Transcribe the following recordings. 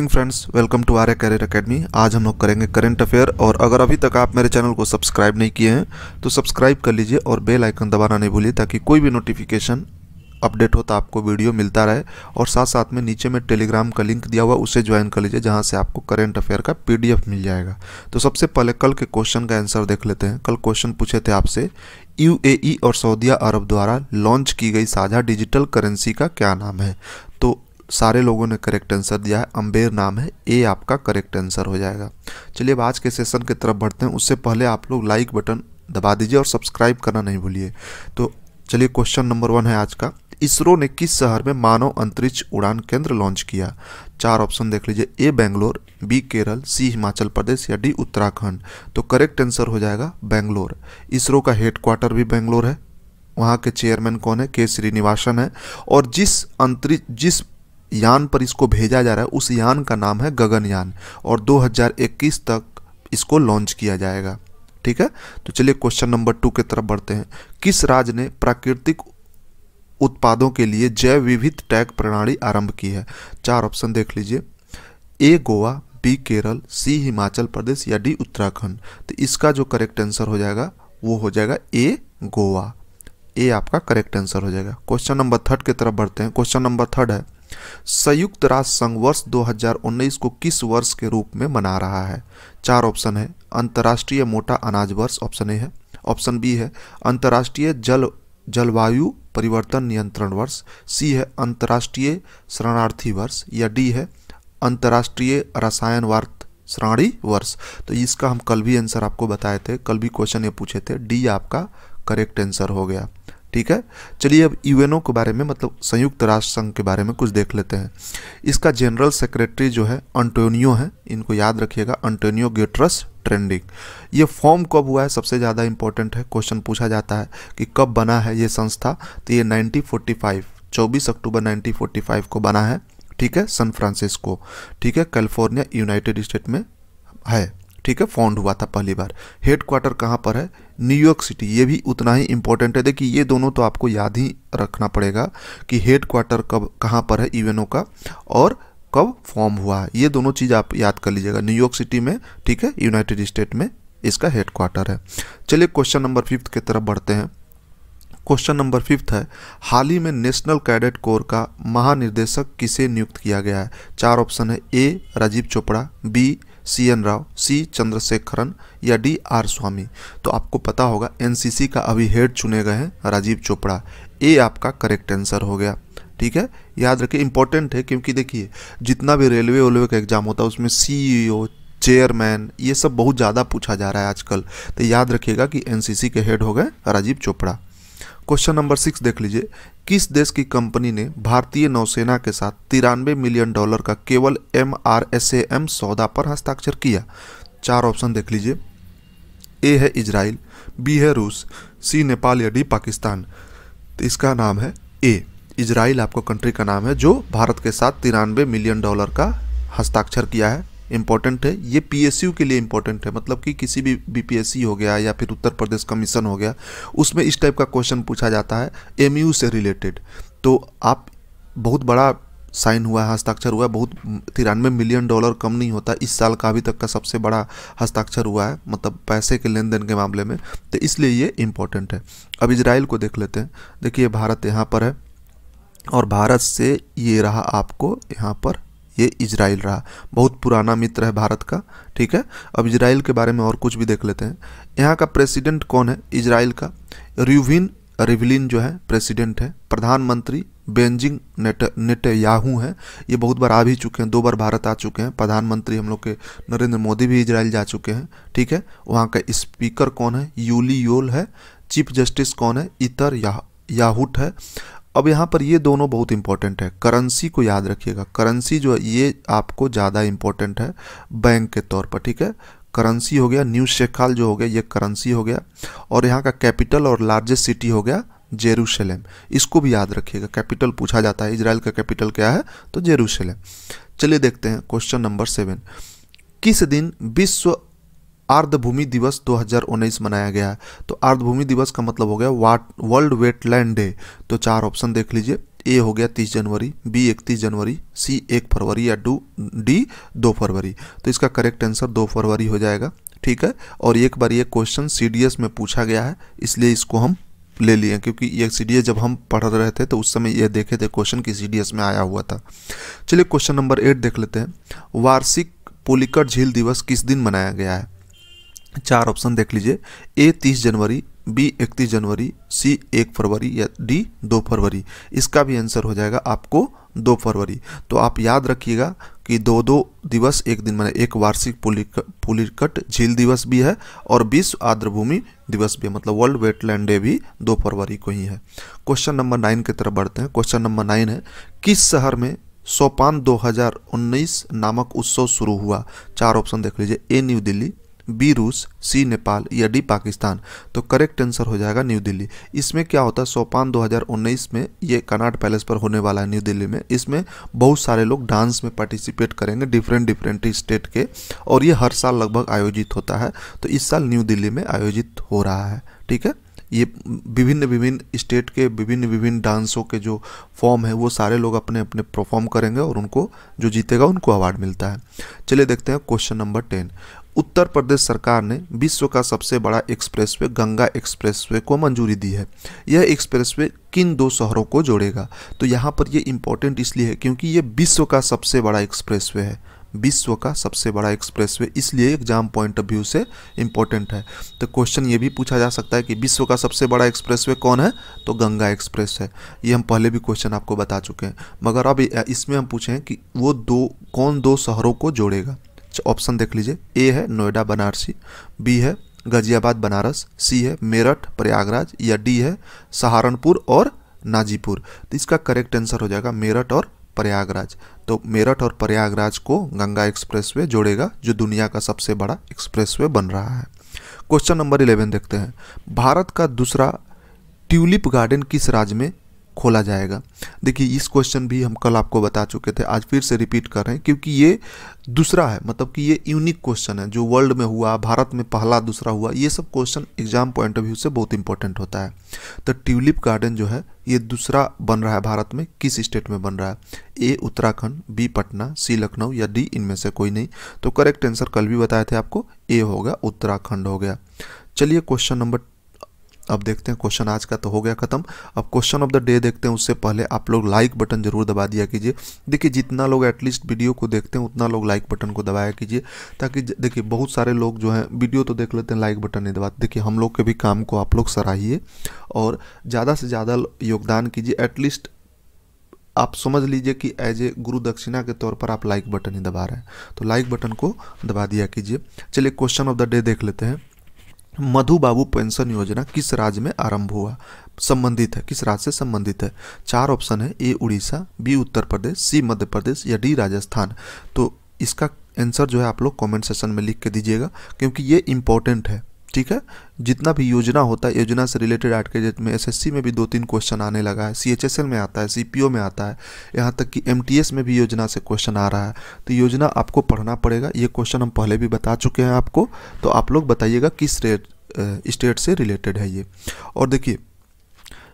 Morning friends, welcome to Arya career academy. आज हम लोग करेंगे करंट अफेयर। और अगर अभी तक आप मेरे चैनल को सब्सक्राइब नहीं किए हैं तो सब्सक्राइब कर लीजिए और बेल आइकन दबाना नहीं भूलिए, ताकि कोई भी नोटिफिकेशन अपडेट हो तो आपको वीडियो मिलता रहे। और साथ साथ में नीचे में टेलीग्राम का लिंक दिया हुआ, उसे ज्वाइन कर लीजिए, जहां से आपको करंट अफेयर का PDF मिल जाएगा। तो सबसे पहले कल के क्वेश्चन का आंसर देख लेते हैं। कल क्वेश्चन पूछे थे आपसे, UAE और सऊदी अरब द्वारा लॉन्च की गई साझा डिजिटल करेंसी का क्या नाम है? तो सारे लोगों ने करेक्ट आंसर दिया है, अम्बेर नाम है। ए आपका करेक्ट आंसर हो जाएगा। चलिए अब आज के सेशन की तरफ बढ़ते हैं। उससे पहले आप लोग लाइक बटन दबा दीजिए और सब्सक्राइब करना नहीं भूलिए। तो चलिए क्वेश्चन नंबर 1 है आज का, इसरो ने किस शहर में मानव अंतरिक्ष उड़ान केंद्र लॉन्च किया? 4 ऑप्शन देख लीजिए, ए बेंगलोर, बी केरल, सी हिमाचल प्रदेश या डी उत्तराखंड। तो करेक्ट आंसर हो जाएगा बेंगलोर। इसरो का हेडक्वार्टर भी बेंगलोर है। वहाँ के चेयरमैन कौन है? के श्रीनिवासन है। और जिस यान पर इसको भेजा जा रहा है उस यान का नाम है गगनयान, और 2021 तक इसको लॉन्च किया जाएगा। ठीक है, तो चलिए क्वेश्चन नंबर 2 की तरफ बढ़ते हैं। किस राज्य ने प्राकृतिक उत्पादों के लिए जैव विविध टैग प्रणाली आरंभ की है? 4 ऑप्शन देख लीजिए, ए गोवा, बी केरल, सी हिमाचल प्रदेश या डी उत्तराखंड। तो इसका जो करेक्ट आंसर हो जाएगा वो हो जाएगा ए गोवा। ए आपका करेक्ट आंसर हो जाएगा। क्वेश्चन नंबर 3 की तरफ बढ़ते हैं। क्वेश्चन नंबर 3 है, संयुक्त राष्ट्र संघ वर्ष 2019 को किस वर्ष के रूप में मना रहा है? 4 ऑप्शन है, अंतर्राष्ट्रीय मोटा अनाज वर्ष ऑप्शन ए है, ऑप्शन बी है अंतर्राष्ट्रीय जलवायु परिवर्तन नियंत्रण वर्ष, सी है अंतर्राष्ट्रीय शरणार्थी वर्ष या डी है अंतर्राष्ट्रीय रसायनवाद श्रेणी वर्ष। तो इसका हम कल भी आंसर आपको बताए थे, कल भी क्वेश्चन ये पूछे थे। डी आपका करेक्ट आंसर हो गया। ठीक है, चलिए अब यूएनओ के बारे में, मतलब संयुक्त राष्ट्र संघ के बारे में कुछ देख लेते हैं। इसका जनरल सेक्रेटरी जो है अंटोनियो है, इनको याद रखिएगा, अंटोनियो गुटेरेस ट्रेंडिंग। ये फॉर्म कब हुआ है सबसे ज़्यादा इंपॉर्टेंट है, क्वेश्चन पूछा जाता है कि कब बना है ये संस्था। तो ये 1945 24 अक्टूबर 1945 को बना है। ठीक है, सैन फ्रांसिस्को, ठीक है, कैलिफोर्निया यूनाइटेड स्टेट में है। ठीक है, फाउंड हुआ था पहली बार। हेडक्वार्टर कहाँ पर है? New York city. ये भी उतना ही इंपॉर्टेंट है। देखिए ये दोनों तो आपको याद ही रखना पड़ेगा कि हेडक्वार्टर कब कहाँ पर है यूएनओ का और कब फॉर्म हुआ है। ये दोनों चीज़ आप याद कर लीजिएगा, न्यूयॉर्क सिटी में, ठीक है, यूनाइटेड स्टेट में इसका हेडक्वार्टर है। चलिए क्वेश्चन नंबर 5 की तरफ बढ़ते हैं। क्वेश्चन नंबर 5 है, हाल ही में नेशनल कैडेट कोर का महानिर्देशक किसे नियुक्त किया गया है? 4 ऑप्शन है, ए राजीव चोपड़ा, बी CN राव, सी चंद्रशेखरन या डी आर स्वामी। तो आपको पता होगा NCC का अभी हेड चुने गए हैं राजीव चोपड़ा। ए आपका करेक्ट आंसर हो गया। ठीक है, याद रखिए, इंपॉर्टेंट है, क्योंकि देखिए जितना भी रेलवे का एग्जाम होता है उसमें CEO, चेयरमैन, ये सब बहुत ज़्यादा पूछा जा रहा है आजकल। तो याद रखिएगा कि NCC के हेड हो गए राजीव चोपड़ा। क्वेश्चन नंबर 6 देख लीजिए, किस देश की कंपनी ने भारतीय नौसेना के साथ $93 मिलियन का केवल MRSAM सौदा पर हस्ताक्षर किया? 4 ऑप्शन देख लीजिए, ए है इजराइल, बी है रूस, सी नेपाल या डी पाकिस्तान। तो इसका नाम है ए, इजराइल आपको कंट्री का नाम है, जो भारत के साथ $93 मिलियन का हस्ताक्षर किया है। इंपॉर्टेंट है, ये PSU के लिए इंपॉर्टेंट है, मतलब कि किसी भी BPSC हो गया या फिर उत्तर प्रदेश कमीशन हो गया, उसमें इस टाइप का क्वेश्चन पूछा जाता है MU से रिलेटेड। तो आप बहुत बड़ा साइन हुआ है, हस्ताक्षर हुआ है, बहुत $93 मिलियन कम नहीं होता। इस साल का अभी तक का सबसे बड़ा हस्ताक्षर हुआ है, मतलब पैसे के लेन देन के मामले में, तो इसलिए ये इंपॉर्टेंट है। अब इजराइल को देख लेते हैं। देखिए भारत यहाँ पर है और भारत से ये रहा आपको यहाँ पर, ये इजराइल रहा, बहुत पुराना मित्र है भारत का। ठीक है, अब इजराइल के बारे में और कुछ भी देख लेते हैं। यहाँ का प्रेसिडेंट कौन है इजराइल का? रिविन रिवलिन जो है प्रेसिडेंट है। प्रधानमंत्री बेंजिंग नेतन्याहू हैं, ये बहुत बार आ भी चुके हैं, 2 बार भारत आ चुके हैं। प्रधानमंत्री हम लोग के नरेंद्र मोदी भी इजराइल जा चुके हैं। ठीक है, वहाँ का स्पीकर कौन है? यूली योल है। चीफ जस्टिस कौन है? इतर याहूट है। अब यहाँ पर ये दोनों बहुत इंपॉर्टेंट है। करेंसी को याद रखिएगा, करेंसी जो है ये आपको ज़्यादा इंपॉर्टेंट है बैंक के तौर पर। ठीक है, करेंसी हो गया न्यू शेखाल जो हो गया, ये करेंसी हो गया। और यहाँ का कैपिटल और लार्जेस्ट सिटी हो गया जेरूशलेम, इसको भी याद रखिएगा, कैपिटल पूछा जाता है। इजराइल का कैपिटल क्या है? तो जेरूशलेम। चलिए देखते हैं क्वेश्चन नंबर 7, किस दिन विश्व आर्द्रभूमि दिवस 2019 मनाया गया है? तो आर्द्रभूमि दिवस का मतलब हो गया वर्ल्ड वेटलैंड डे। तो 4 ऑप्शन देख लीजिए, ए हो गया 30 जनवरी, बी 31 जनवरी, सी 1 फरवरी या डी 2 फरवरी। तो इसका करेक्ट आंसर 2 फरवरी हो जाएगा, ठीक है। और एक बार ये क्वेश्चन CDS में पूछा गया है, इसलिए इसको हम ले लिए, क्योंकि ये CDS जब हम पढ़ रहे थे तो उस समय ये देखे थे क्वेश्चन की CDS में आया हुआ था। चलिए क्वेश्चन नंबर 8 देख लेते हैं। वार्षिक पुलिकट झील दिवस किस दिन मनाया गया है? 4 ऑप्शन देख लीजिए, ए 30 जनवरी, बी 31 जनवरी, सी 1 फरवरी या डी 2 फरवरी। इसका भी आंसर हो जाएगा आपको 2 फरवरी। तो आप याद रखिएगा कि दो दिवस एक दिन मनाए, एक वार्षिक पुलिकट झील दिवस भी है और विश्व आर्द्रभूमि दिवस भी है, मतलब वर्ल्ड वेटलैंड डे भी 2 फरवरी को ही है। क्वेश्चन नंबर 9 की तरफ बढ़ते हैं। क्वेश्चन नंबर 9 है, किस शहर में सोपान 2019 नामक उत्सव शुरू हुआ? 4 ऑप्शन देख लीजिए, ए न्यू दिल्ली, बी रूस, सी नेपाल या डी पाकिस्तान। तो करेक्ट आंसर हो जाएगा न्यू दिल्ली। इसमें क्या होता है, सोपान 2019 में ये कनॉट पैलेस पर होने वाला है न्यू दिल्ली में। इसमें बहुत सारे लोग डांस में पार्टिसिपेट करेंगे डिफरेंट स्टेट के, और ये हर साल लगभग आयोजित होता है। तो इस साल न्यू दिल्ली में आयोजित हो रहा है, ठीक है। ये विभिन्न स्टेट के विभिन्न डांसों के जो फॉर्म है वो सारे लोग अपने अपने परफॉर्म करेंगे और उनको जो जीतेगा उनको अवार्ड मिलता है। चलिए देखते हैं क्वेश्चन नंबर 10। उत्तर प्रदेश सरकार ने विश्व का सबसे बड़ा एक्सप्रेसवे गंगा एक्सप्रेसवे को मंजूरी दी है। यह एक्सप्रेसवे किन 2 शहरों को जोड़ेगा? तो यहाँ पर ये इम्पोर्टेंट इसलिए है क्योंकि ये विश्व का सबसे बड़ा एक्सप्रेसवे है, विश्व का सबसे बड़ा एक्सप्रेसवे, इसलिए एग्जाम पॉइंट ऑफ व्यू से इम्पोर्टेंट है। तो क्वेश्चन ये भी पूछा जा सकता है कि विश्व का सबसे बड़ा एक्सप्रेसवे कौन है? तो गंगा एक्सप्रेस है। ये हम पहले भी क्वेश्चन आपको बता चुके हैं, मगर अब इसमें हम पूछें कि वो कौन 2 शहरों को जोड़ेगा। ऑप्शन देख लीजिए, ए है नोएडा बनारसी, बी है गाजियाबाद बनारस, सी है मेरठ प्रयागराज या डी है सहारनपुर और नाजीपुर। तो इसका करेक्ट आंसर हो जाएगा मेरठ और प्रयागराज। तो मेरठ और प्रयागराज को गंगा एक्सप्रेसवे जोड़ेगा, जो दुनिया का सबसे बड़ा एक्सप्रेसवे बन रहा है। क्वेश्चन नंबर 11 देखते हैं। भारत का दूसरा ट्यूलिप गार्डन किस राज्य में खोला जाएगा? देखिए इस क्वेश्चन भी हम कल आपको बता चुके थे, आज फिर से रिपीट कर रहे हैं क्योंकि ये दूसरा है, मतलब कि ये यूनिक क्वेश्चन है जो वर्ल्ड में हुआ, भारत में पहला दूसरा हुआ। ये सब question exam point of view से बहुत इंपॉर्टेंट होता है। तो ट्यूलिप गार्डन जो है ये दूसरा बन रहा है भारत में, किस स्टेट में बन रहा है? ए उत्तराखंड, बी पटना, सी लखनऊ या डी इनमें से कोई नहीं। तो करेक्ट आंसर कल भी बताए थे आपको, ए होगा, उत्तराखंड हो गया। चलिए क्वेश्चन नंबर अब देखते हैं, क्वेश्चन आज का तो हो गया खत्म। अब क्वेश्चन ऑफ द डे देखते हैं, उससे पहले आप लोग लाइक बटन जरूर दबा दिया कीजिए। देखिए जितना लोग एटलीस्ट वीडियो को देखते हैं उतना लोग लाइक बटन को दबाया कीजिए, ताकि देखिए बहुत सारे लोग जो हैं वीडियो तो देख लेते हैं, लाइक बटन नहीं दबाते। देखिए हम लोग के भी काम को आप लोग सराहिए और ज़्यादा से ज़्यादा योगदान कीजिए। एटलीस्ट आप समझ लीजिए कि एज ए गुरु दक्षिणा के तौर पर आप लाइक बटन ही दबा रहे हैं, तो लाइक बटन को दबा दिया कीजिए। चलिए क्वेश्चन ऑफ द डे देख लेते हैं। मधु बाबू पेंशन योजना किस राज्य में आरंभ हुआ? संबंधित है, किस राज्य से संबंधित है? 4 ऑप्शन है, ए उड़ीसा, बी उत्तर प्रदेश, सी मध्य प्रदेश या डी राजस्थान। तो इसका आंसर जो है आप लोग कमेंट सेक्शन में लिख के दीजिएगा, क्योंकि ये इंपॉर्टेंट है, ठीक है। जितना भी योजना होता है, योजना से रिलेटेड आज के डेट में एसएससी में भी 2-3 क्वेश्चन आने लगा है, सीएचएसएल में आता है, सीपीओ में आता है, यहाँ तक कि एमटीएस में भी योजना से क्वेश्चन आ रहा है। तो योजना आपको पढ़ना पड़ेगा। ये क्वेश्चन हम पहले भी बता चुके हैं आपको, तो आप लोग बताइएगा किस स्टेट से रिलेटेड है ये। और देखिए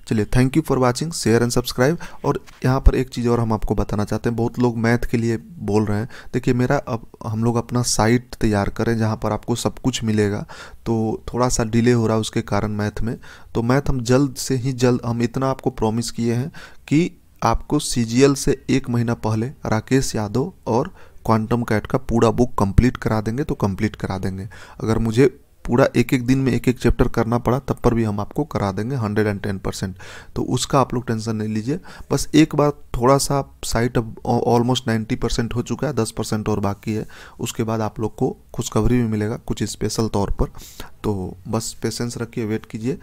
चलिए, thank you for watching, share and subscribe. और यहाँ पर एक चीज़ और हम आपको बताना चाहते हैं, बहुत लोग मैथ के लिए बोल रहे हैं। देखिए मेरा अब हम लोग अपना साइट तैयार करें जहाँ पर आपको सब कुछ मिलेगा, तो थोड़ा सा डिले हो रहा है उसके कारण मैथ में। तो मैथ हम जल्द से ही जल्द, हम इतना आपको प्रॉमिस किए हैं कि आपको सीजीएल से 1 महीना पहले राकेश यादव और क्वांटम कैट का पूरा बुक कंप्लीट करा देंगे, तो कंप्लीट करा देंगे। अगर मुझे पूरा एक दिन में एक चैप्टर करना पड़ा तब पर भी हम आपको करा देंगे 110%। तो उसका आप लोग टेंशन नहीं लीजिए। बस एक बार थोड़ा सा साइट अब ऑलमोस्ट 90% हो चुका है, 10% और बाकी है। उसके बाद आप लोग को खुशखबरी भी मिलेगा कुछ स्पेशल तौर पर। तो बस पेशेंस रखिए, वेट कीजिए।